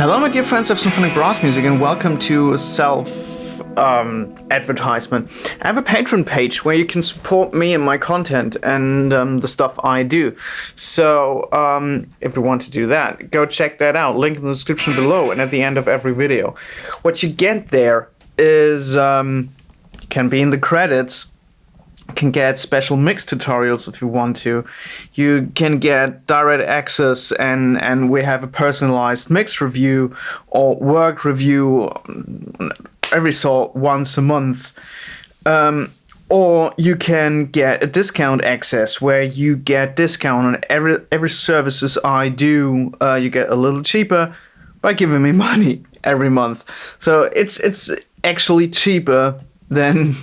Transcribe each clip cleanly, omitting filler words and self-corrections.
Hello, my dear friends of Symphonic Brass Music, and welcome to advertisement. I have a Patreon page where you can support me and my content and the stuff I do. So if you want to do that, go check that out. Link in the description below and at the end of every video. What you get there is can be in the credits. You can get special mix tutorials if you want to. You can get direct access and we have a personalized mix review or work review every sort once a month. Or you can get a discount access where you get discount on every services I do. You get a little cheaper by giving me money every month. So it's actually cheaper than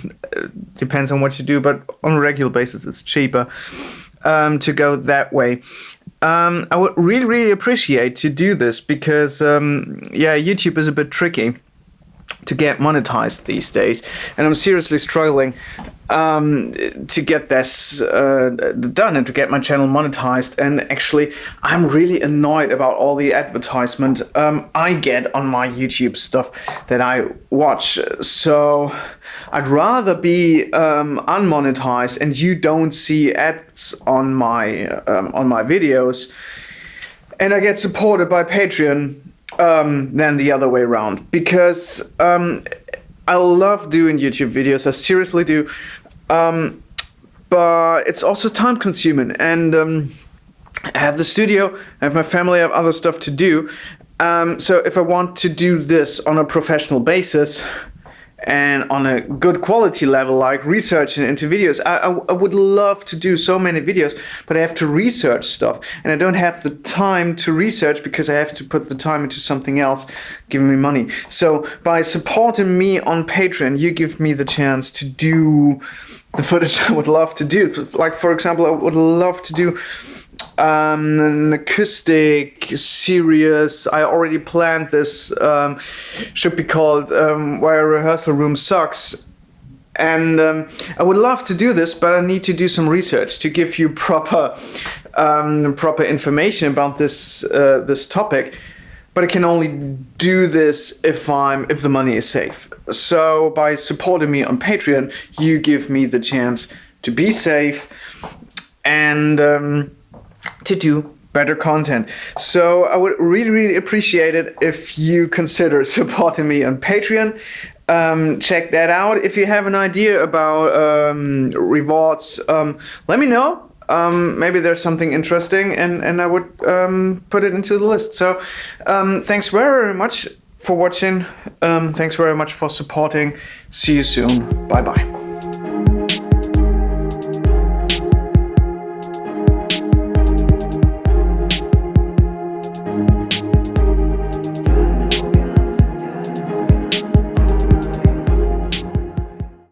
depends on what you do, but on a regular basis it's cheaper to go that way. I would really appreciate to do this because YouTube is a bit tricky to get monetized these days, and I'm seriously struggling to get this done and to get my channel monetized. And actually I'm really annoyed about all the advertisement I get on my YouTube stuff that I watch. So I'd rather be unmonetized and you don't see ads on my videos, and I get supported by Patreon than the other way around, because I love doing YouTube videos, I seriously do, but it's also time consuming, and I have the studio, I have my family, I have other stuff to do, so if I want to do this on a professional basis and on a good quality level, like researching into videos, I would love to do so many videos, but I have to research stuff, and I don't have the time to research because I have to put the time into something else giving me money. So by supporting me on Patreon, you give me the chance to do the footage I would love to do. Like, for example, I would love to do an acoustic series. I already planned this. Should be called Why a Rehearsal Room Sucks. And I would love to do this, but I need to do some research to give you proper information about this topic. But I can only do this if the money is safe. So by supporting me on Patreon, you give me the chance to be safe and to do better content. So I would really appreciate it if you consider supporting me on Patreon. Check that out. If you have an idea about rewards, let me know. Maybe there's something interesting, and I would put it into the list. So thanks very much for watching. Thanks very much for supporting. See you soon. Bye bye.